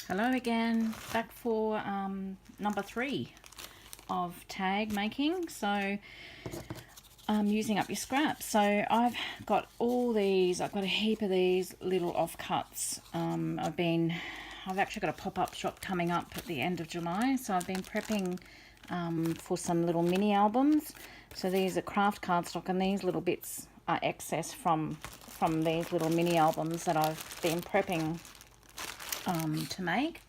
Hello again, back for number 3 of tag making. So using up your scraps. So I've got all these, I've got a heap of these little offcuts. I've actually got a pop-up shop coming up at the end of July, so I've been prepping for some little mini albums. So these are craft cardstock, and these little bits are excess from these little mini albums that I've been prepping to make.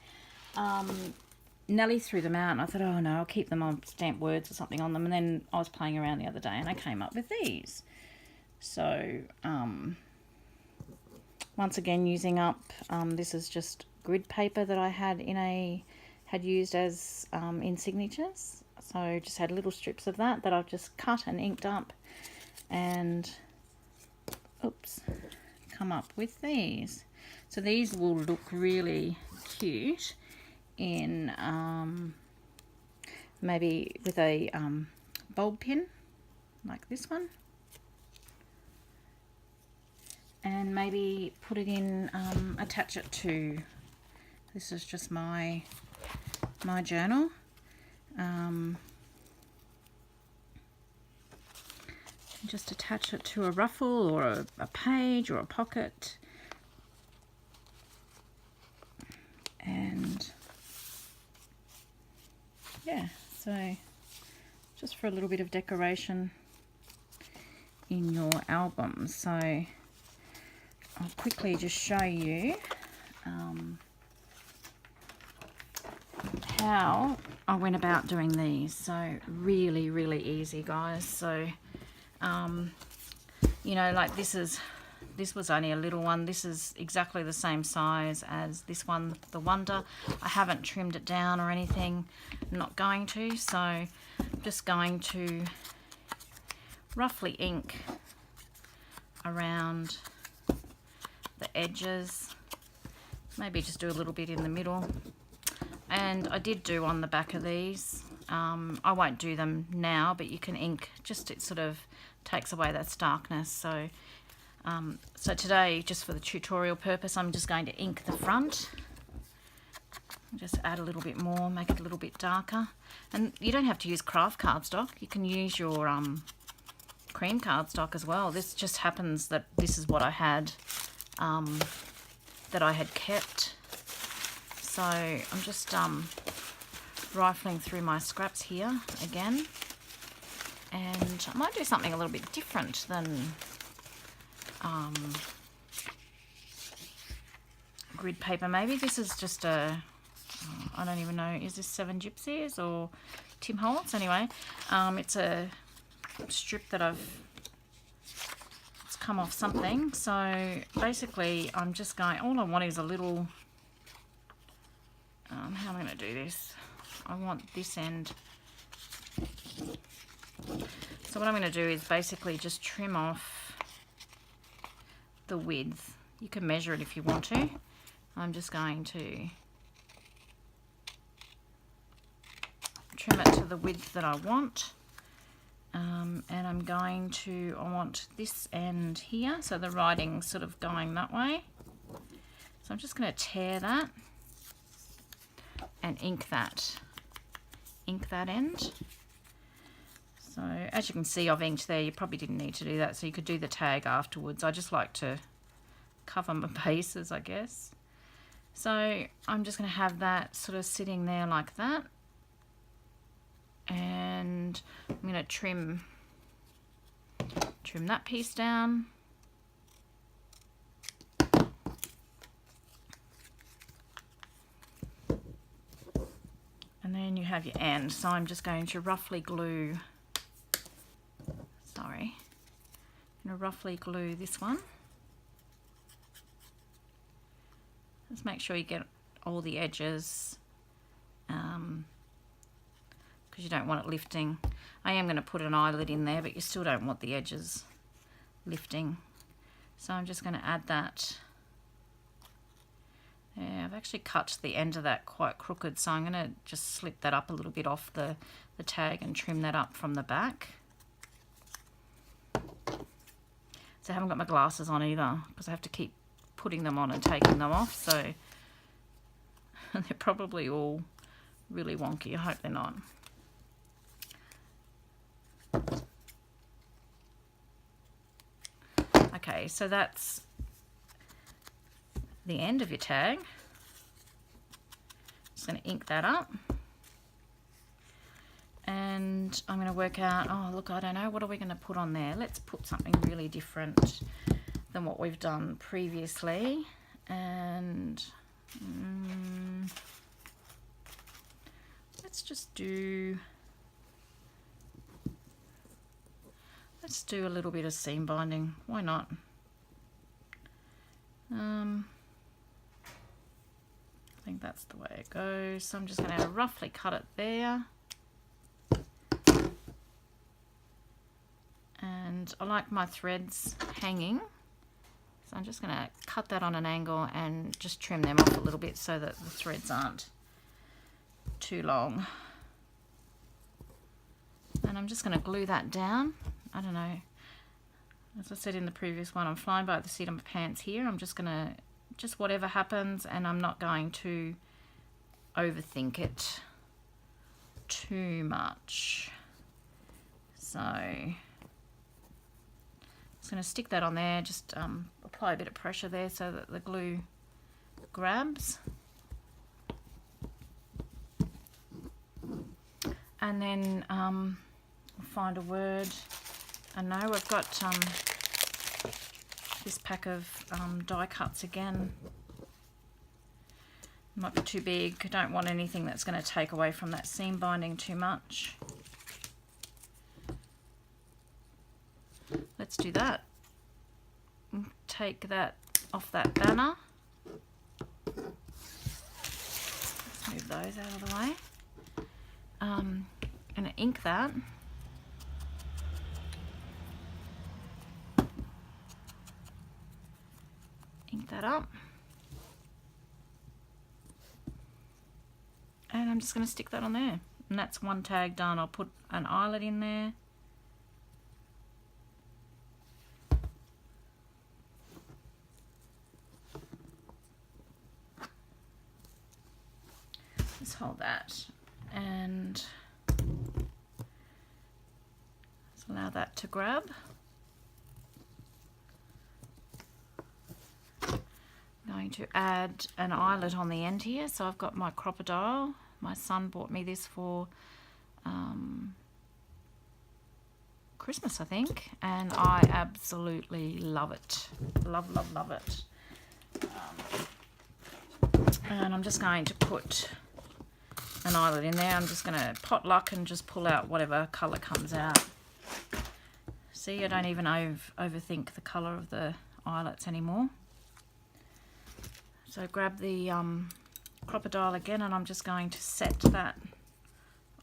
Nellie threw them out and I thought, oh no, I'll keep them on stamped words or something on them, and then I was playing around the other day and I came up with these. So once again using up this is just grid paper that I had used as in signatures. So just had little strips of that I've just cut and inked up, and come up with these. So these will look really cute in maybe with a bulb pin like this one, and maybe put it in, attach it to, this is just my journal. Just attach it to a ruffle or a page or a pocket, and yeah, so just for a little bit of decoration in your album. So I'll quickly just show you how I went about doing these. So really easy, guys. So you know, like this was only a little one. This is exactly the same size as this one, the Wonder. I haven't trimmed it down or anything. I'm not going to. So I'm just going to roughly ink around the edges. Maybe just do a little bit in the middle. And I did do on the back of these. I won't do them now, but you can ink, just it sort of takes away that starkness. So so today, just for the tutorial purpose, I'm just going to ink the front. Just add a little bit more, make it a little bit darker. And you don't have to use craft cardstock. You can use your cream cardstock as well. This just happens that this is what I had, that I had kept. So I'm just rifling through my scraps here again. And I might do something a little bit different than grid paper. Maybe this is just a, I don't even know, is this 7 Gypsies or Tim Holtz? Anyway, it's a strip that it's come off something. So basically I'm just going, all I want is a little, how am I going to do this? I want this end. So what I'm going to do is basically just trim off the width. You can measure it if you want to. I'm just going to trim it to the width that I want. And I'm going to, I want this end here, so the writing's sort of going that way. So I'm just going to tear that and ink that end. So as you can see, I've inked there. You probably didn't need to do that, so you could do the tag afterwards. I just like to cover my bases, I guess. So I'm just going to have that sort of sitting there like that, and I'm going to trim that piece down. And then you have your end. So I'm just going to roughly glue, I'm going to roughly glue this one. Just make sure you get all the edges, because you don't want it lifting. I am going to put an eyelid in there, but you still don't want the edges lifting. So I'm just going to add that. Yeah, I've actually cut the end of that quite crooked, so I'm going to just slip that up a little bit off the tag and trim that up from the back. So I haven't got my glasses on either, because I have to keep putting them on and taking them off. So They're probably all really wonky. I hope they're not. Okay, so that's the end of your tag. Just going to ink that up. And I'm going to work out, oh look, I don't know, what are we going to put on there? Let's put something really different than what we've done previously. And let's just do, let's do a little bit of seam binding. Why not? I think that's the way it goes. So I'm just going to roughly cut it there. And I like my threads hanging. So I'm just going to cut that on an angle and just trim them off a little bit so that the threads aren't too long. And I'm just going to glue that down. I don't know. As I said in the previous one, I'm flying by the seat of my pants here. I'm just going to, just whatever happens, and I'm not going to overthink it too much. So I'm just going to stick that on there, just apply a bit of pressure there so that the glue grabs. And then find a word. I know I've got this pack of die cuts again. Might be too big. I don't want anything that's going to take away from that seam binding too much. Let's do that. Take that off that banner. Let's move those out of the way. Gonna ink that. Ink that up. And I'm just going to stick that on there. And that's one tag done. I'll put an eyelet in there. Just hold that. And just allow that to grab. Going to add an eyelet on the end here. So I've got my crocodile. My son bought me this for Christmas, I think, and I absolutely love it. Love, love, love it. And I'm just going to put an eyelet in there. I'm just going to pot luck and just pull out whatever colour comes out. See, I don't even overthink the colour of the eyelets anymore. So grab the crocodile again, and I'm just going to set that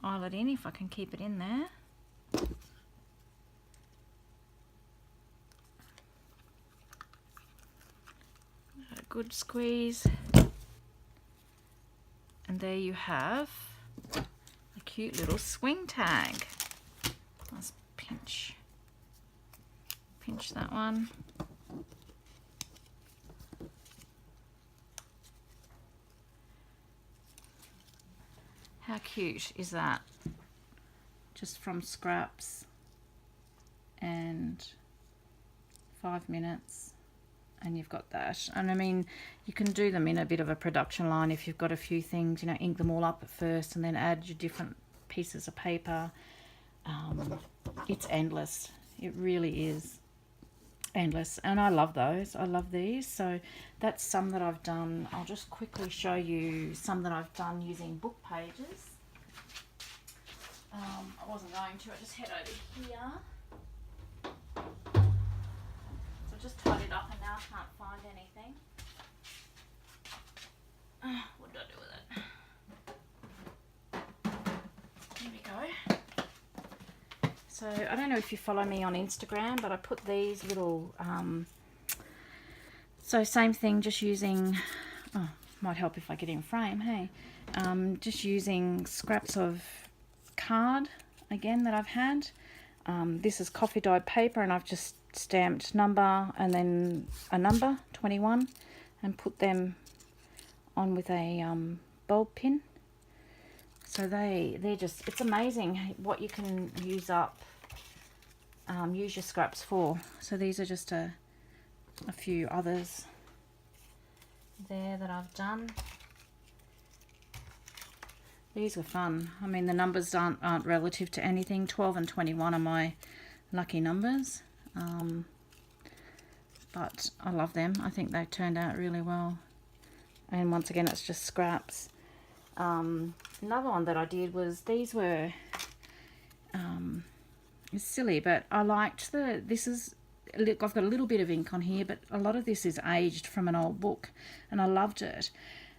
eyelet in if I can keep it in there. A good squeeze. And there you have a cute little swing tag. Let's pinch that one. How cute is that? Just from scraps and 5 minutes and you've got that. And I mean, you can do them in a bit of a production line if you've got a few things, you know, ink them all up at first and then add your different pieces of paper. It's endless. It really is endless, and I love those. I love these. So that's some that I've done. I'll just quickly show you some that I've done using book pages. I wasn't going to. I just head over here. So I just tied it up and now I can't find anything. What did I do with it? Here we go. So I don't know if you follow me on Instagram, but I put these little, so same thing, just using, oh, might help if I get in frame, hey, just using scraps of card, again, that I've had. This is coffee dyed paper, and I've just stamped number and then a number, 21, and put them on with a bulb pin. So they're just, it's amazing what you can use up, use your scraps for. So these are just a few others there that I've done. These were fun. I mean, the numbers aren't relative to anything. 12 and 21 are my lucky numbers. But I love them. I think they turned out really well. And once again, it's just scraps. Another one that I did was, these were, it's silly, but I liked this is, look, I've got a little bit of ink on here, but a lot of this is aged from an old book, and I loved it.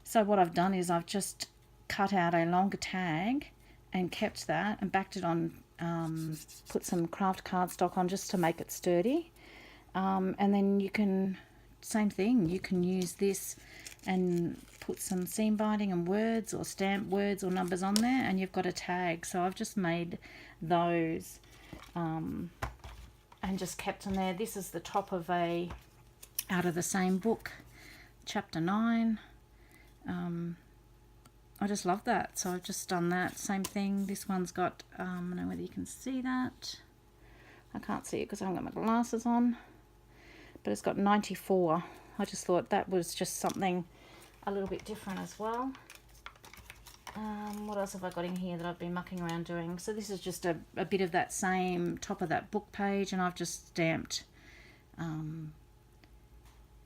So what I've done is I've just cut out a longer tag and kept that and backed it on, put some craft cardstock on just to make it sturdy. And then you can, same thing, you can use this and put some seam binding and words or stamp words or numbers on there, and you've got a tag. So I've just made those and just kept them there. This is the top of out of the same book, chapter 9. I just love that, so I've just done that. Same thing, this one's got, I don't know whether you can see that. I can't see it because I haven't got my glasses on, but it's got 94. I just thought that was just something a little bit different as well. What else have I got in here that I've been mucking around doing? So this is just a bit of that same top of that book page, and I've just stamped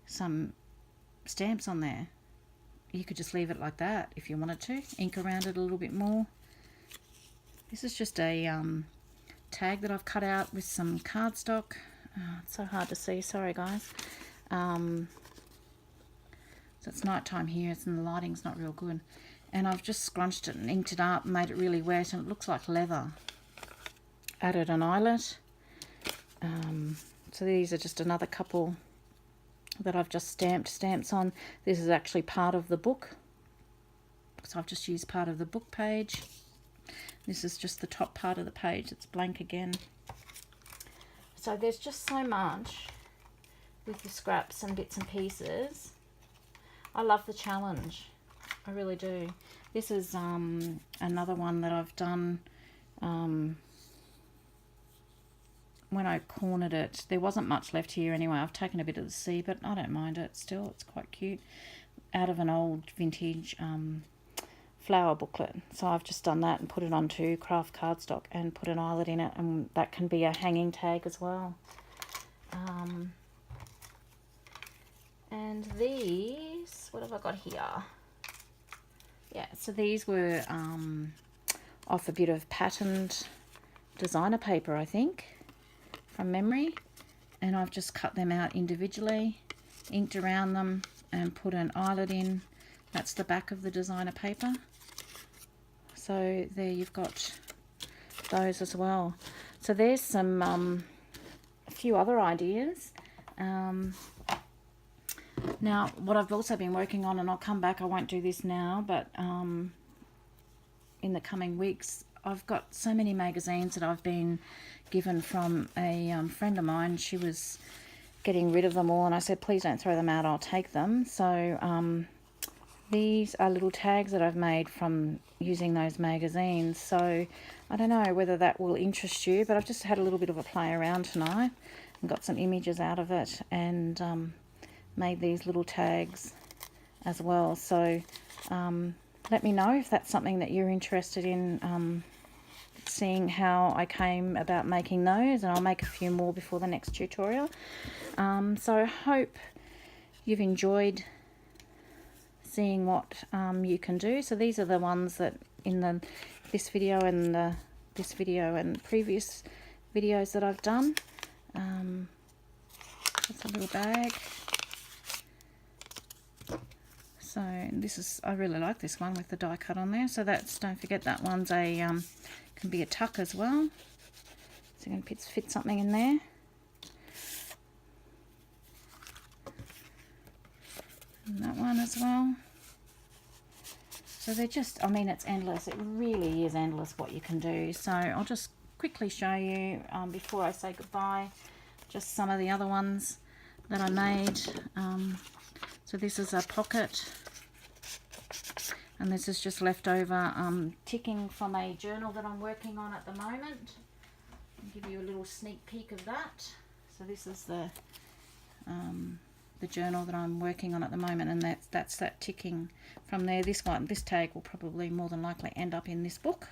some stamps on there. You could just leave it like that if you wanted to, ink around it a little bit more. This is just a tag that I've cut out with some cardstock. Oh, it's so hard to see, sorry guys. So it's night time here, and the lighting's not real good. And I've just scrunched it and inked it up, made it really wet, and it looks like leather. Added an eyelet. So these are just another couple that I've just stamped stamps on. This is actually part of the book, so I've just used part of the book page. This is just the top part of the page, it's blank again. So there's just so much with the scraps and bits and pieces. I love the challenge, I really do. This is another one that I've done when I cornered it. There wasn't much left here anyway. I've taken a bit of the sea, but I don't mind it still. It's quite cute. Out of an old vintage flower booklet. So I've just done that and put it onto craft cardstock and put an eyelet in it, and that can be a hanging tag as well. And these, what have I got here? Yeah, so these were off a bit of patterned designer paper, I think, from memory, and I've just cut them out individually, inked around them, and put an eyelet in. That's the back of the designer paper. So there you've got those as well. So there's some a few other ideas. Now what I've also been working on, and I'll come back, I won't do this now, but in the coming weeks, I've got so many magazines that I've been given from a friend of mine. She was getting rid of them all, and I said, please don't throw them out, I'll take them. So these are little tags that I've made from using those magazines. So I don't know whether that will interest you, but I've just had a little bit of a play around tonight and got some images out of it, and made these little tags as well. So let me know if that's something that you're interested in, seeing how I came about making those, and I'll make a few more before the next tutorial. So I hope you've enjoyed seeing what you can do. So these are the ones that in this video and this video and previous videos that I've done. That's a little bag. So this is, I really like this one with the die cut on there. So that's, don't forget, that one's a can be a tuck as well. So you can fit something in there. And that one as well. So they're just, I mean, it's endless. It really is endless what you can do. So I'll just quickly show you before I say goodbye, just some of the other ones that I made. So this is a pocket, And this is just leftover ticking from a journal that I'm working on at the moment. I'll give you a little sneak peek of that. So this is the journal that I'm working on at the moment, and that's that ticking from there. This tag will probably more than likely end up in this book.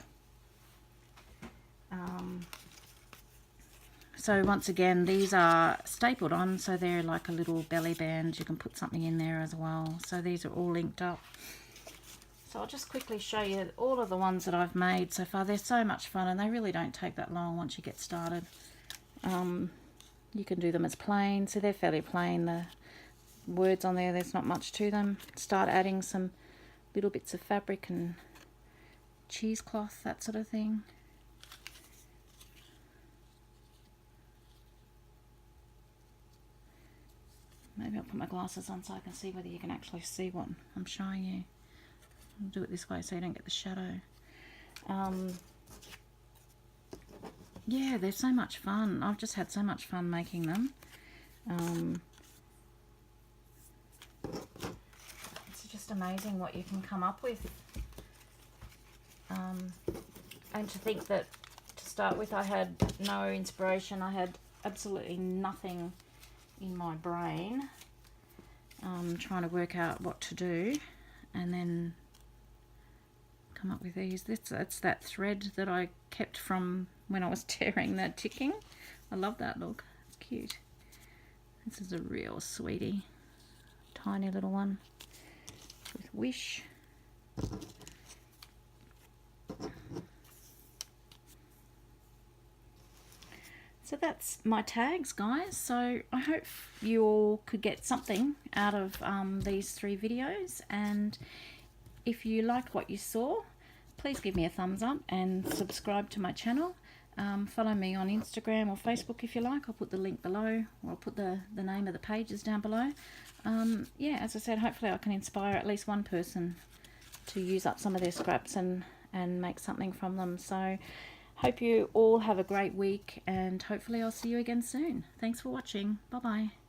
So once again, these are stapled on, so they're like a little belly band. You can put something in there as well. So these are all linked up. So I'll just quickly show you all of the ones that I've made so far. They're so much fun, and they really don't take that long once you get started. You can do them as plain, so they're fairly plain. The words on there, there's not much to them. Start adding some little bits of fabric and cheesecloth, that sort of thing. Maybe I'll put my glasses on so I can see whether you can actually see what I'm showing you. I'll do it this way so you don't get the shadow. Yeah, they're so much fun. I've just had so much fun making them. It's just amazing what you can come up with. And to think that, to start with, I had no inspiration. I had absolutely nothing in my brain, trying to work out what to do, and then come up with these. That's that thread that I kept from when I was tearing that ticking. I love that look. It's cute. This is a real sweetie. Tiny little one with wish. So that's my tags, guys. So I hope you all could get something out of these 3 videos, and if you liked what you saw, please give me a thumbs up and subscribe to my channel. Follow me on Instagram or Facebook if you like. I'll put the link below, or I'll put the name of the pages down below. Yeah, as I said, hopefully I can inspire at least one person to use up some of their scraps and make something from them. So hope you all have a great week, and hopefully I'll see you again soon. Thanks for watching. Bye bye.